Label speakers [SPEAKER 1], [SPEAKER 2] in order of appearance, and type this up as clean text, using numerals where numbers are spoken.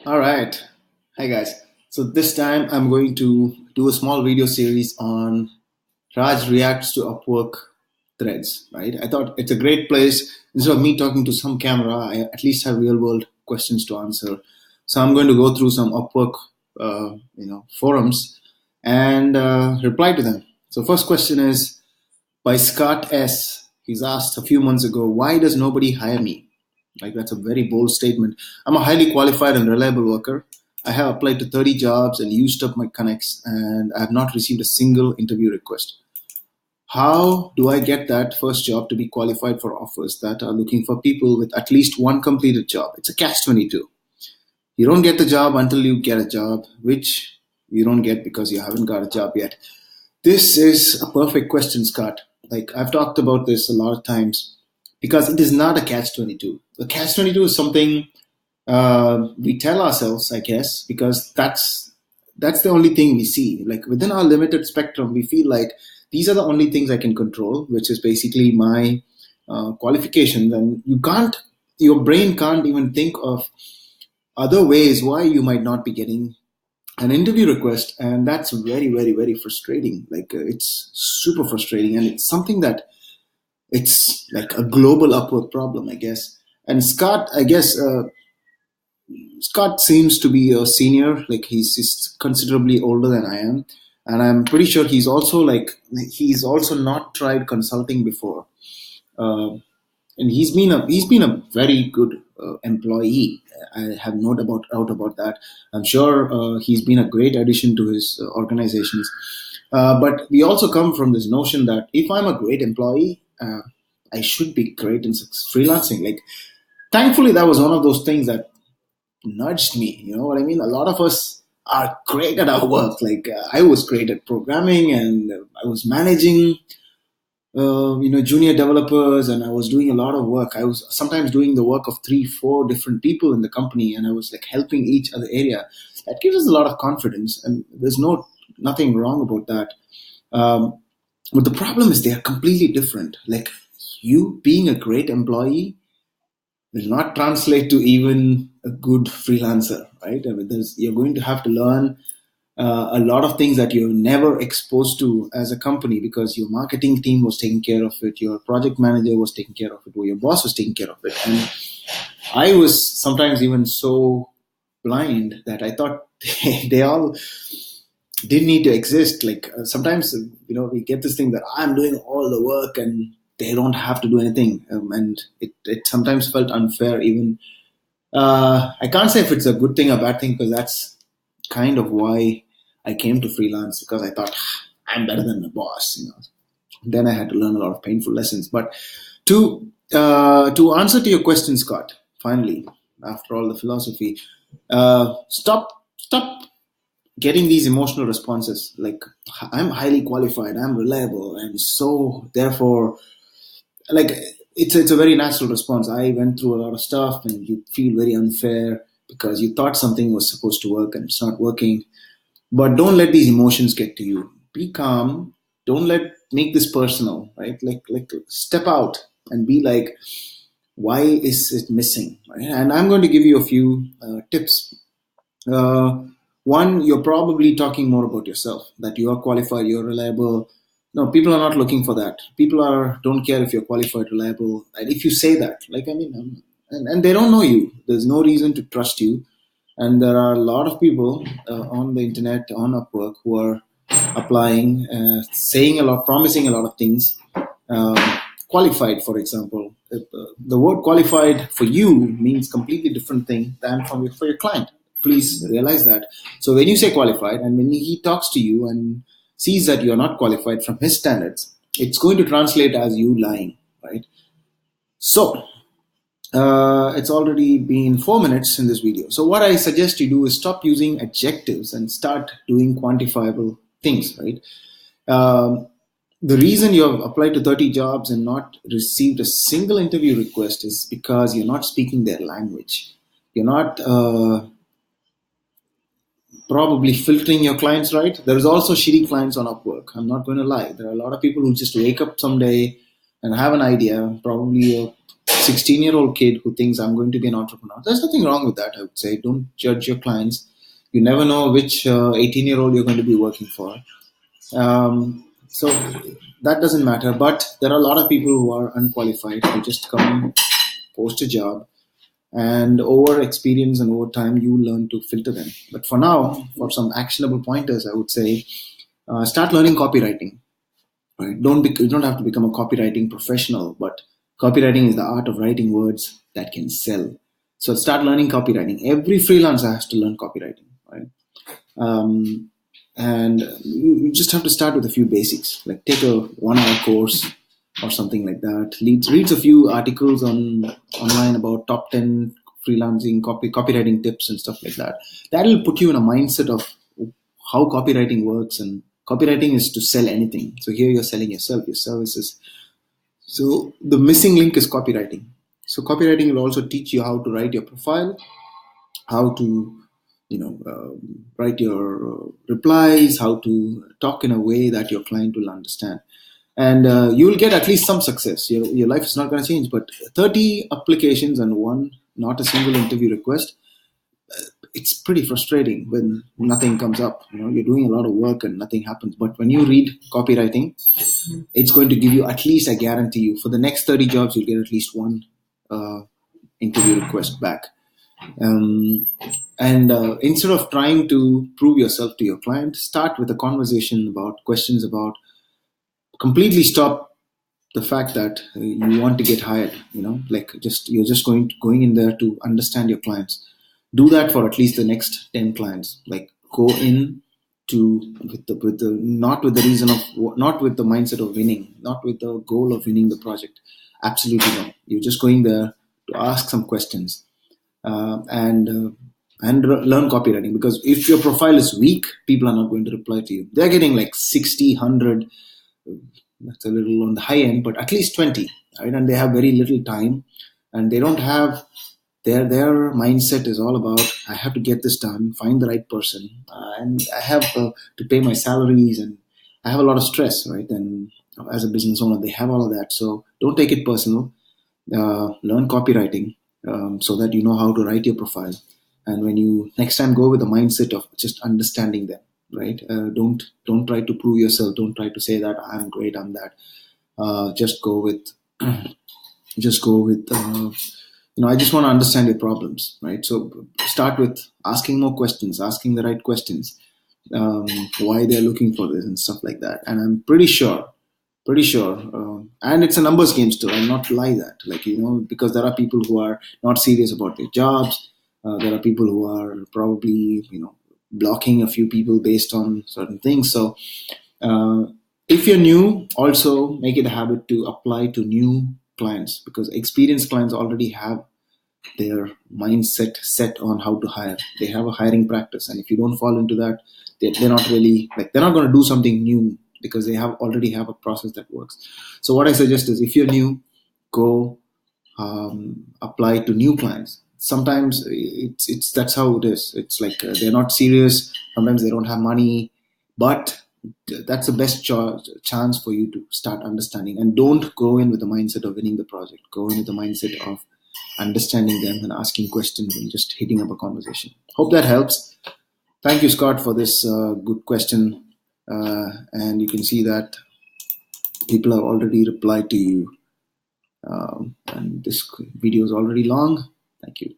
[SPEAKER 1] All right. Hi, guys. So this time I'm going to do a small video series on Raj reacts to Upwork threads, right? I thought it's a great place. Instead of me talking to some camera, I at least have real world questions to answer. So I'm going to go through some Upwork, forums and reply to them. So first question is by Scott S. He's asked a few months ago, why does nobody hire me? Like, that's a very bold statement. I'm a highly qualified and reliable worker. I have applied to 30 jobs and used up my connects, and I have not received a single interview request. How do I get that first job to be qualified for offers that are looking for people with at least one completed job? It's a catch 22. You don't get the job until you get a job, which you don't get because you haven't got a job yet. This is a perfect question, Scott. Like, I've talked about this a lot of times because it is not a catch 22. The catch 22 is something we tell ourselves, I guess, because that's the only thing we see. Like, within our limited spectrum, we feel like these are the only things I can control, which is basically my qualifications. And your brain can't even think of other ways why you might not be getting an interview request, and that's very, very, very frustrating. Like, it's super frustrating, and it's something that it's like a global Upwork problem, I guess. And Scott, I guess, Scott seems to be a senior. Like, he's considerably older than I am, and I'm pretty sure he's also not tried consulting before. Uh, and he's been a very good employee. I have no doubt about that. I'm sure he's been a great addition to his organizations. But we also come from this notion that if I'm a great employee, I should be great in freelancing. Like, thankfully, that was one of those things that nudged me. You know what I mean? A lot of us are great at our work. Like, I was great at programming, and I was managing junior developers, and I was doing a lot of work. I was sometimes doing the work of three, four different people in the company, and I was like helping each other area. That gives us a lot of confidence, and there's nothing wrong about that. Um, but the problem is they are completely different. Like, you being a great employee will not translate to even a good freelancer, right? I mean, you're going to have to learn a lot of things that you're never exposed to as a company because your marketing team was taking care of it, your project manager was taking care of it, or your boss was taking care of it. And I was sometimes even so blind that I thought they all didn't need to exist. Like, sometimes, we get this thing that I'm doing all the work and they don't have to do anything. And it sometimes felt unfair, even. I can't say if it's a good thing or bad thing because that's kind of why I came to freelance, because I thought, I'm better than the boss. Then I had to learn a lot of painful lessons. But to answer to your question, Scott, finally, after all the philosophy, stop getting these emotional responses like, I'm highly qualified, I'm reliable, and so therefore, like, it's a very natural response. I went through a lot of stuff, and you feel very unfair because you thought something was supposed to work and it's not working. But don't let these emotions get to you. Be calm. Don't make this personal, right? Like step out and be like, why is it missing, right? And I'm going to give you a few tips. uh, One, you're probably talking more about yourself, that you are qualified, you're reliable. No, people are not looking for that. People are don't care if you're qualified, reliable. And if you say that, like, I mean, and they don't know you, there's no reason to trust you. And there are a lot of people on the internet, on Upwork, who are applying, saying a lot, promising a lot of things. Um, Qualified, for example, the word qualified for you means completely different thing than for your client. Please realize that. So when you say qualified, and when he talks to you and sees that you're not qualified from his standards, it's going to translate as you lying, right? So it's already been 4 minutes in this video. So what I suggest you do is stop using adjectives and start doing quantifiable things, right? Um, the reason you have applied to 30 jobs and not received a single interview request is because you're not speaking their language. You're not probably filtering your clients right. There's also shitty clients on Upwork. I'm not going to lie. There are a lot of people who just wake up someday and have an idea, probably a 16-year-old kid who thinks I'm going to be an entrepreneur. There's nothing wrong with that, I would say. Don't judge your clients. You never know which 18-year-old you're going to be working for. So that doesn't matter. But there are a lot of people who are unqualified who just come, post a job, and over experience and over time you learn to filter them. But for now, for some actionable pointers, I would say start learning copywriting. Right? You don't have to become a copywriting professional, but copywriting is the art of writing words that can sell. So start learning copywriting. Every freelancer has to learn copywriting, right? Um, and you just have to start with a few basics, like take a 1 hour course or something like that. Reads a few articles online about top 10 freelancing copywriting tips and stuff like that. That will put you in a mindset of how copywriting works. And copywriting is to sell anything. So here you're selling yourself, your services. So the missing link is copywriting. So copywriting will also teach you how to write your profile, how to write your replies, how to talk in a way that your client will understand, and you will get at least some success. Your life is not going to change, but 30 applications and one, not a single interview request, it's pretty frustrating when nothing comes up. You're doing a lot of work and nothing happens. But when you read copywriting, it's going to give you, at least I guarantee you, for the next 30 jobs you'll get at least one uh, interview request back. And instead of trying to prove yourself to your client, start with a conversation about questions about, completely stop the fact that you want to get hired. Like, you're just going in there to understand your clients. Do that for at least the next 10 clients. Like, go in to with the not with the reason of, not with the mindset of winning, not with the goal of winning the project. Absolutely no. You're just going there to ask some questions, and learn copywriting. Because if your profile is weak, people are not going to reply to you. They're getting like 60, 100. That's a little on the high end, but at least 20, right? And they have very little time, and they don't have, their mindset is all about, I have to get this done, find the right person, and I have to pay my salaries, and I have a lot of stress, right? And as a business owner, they have all of that. So don't take it personal. Learn copywriting, so that you know how to write your profile. And when you next time, go with the mindset of just understanding them, right? Don't try to prove yourself. Don't try to say that I'm great, I'm that. Just go with just go with I just want to understand your problems, right? So start with asking more questions, asking the right questions, why they're looking for this and stuff like that. And I'm pretty sure, and it's a numbers game still. I'll not lie that, like, because there are people who are not serious about their jobs. There are people who are probably blocking a few people based on certain things. So uh, if you're new, also make it a habit to apply to new clients, because experienced clients already have their mindset set on how to hire. They have a hiring practice, and if you don't fall into that, they're not really, like, they're not going to do something new, because they have already have a process that works. So what I suggest is, if you're new, go apply to new clients. Sometimes it's that's how it is. It's like, they're not serious. Sometimes they don't have money, but that's the best chance for you to start understanding. And don't go in with the mindset of winning the project. Go in with the mindset of understanding them and asking questions and just hitting up a conversation. Hope that helps. Thank you, Scott, for this good question. And you can see that people have already replied to you. And this video is already long. Thank you.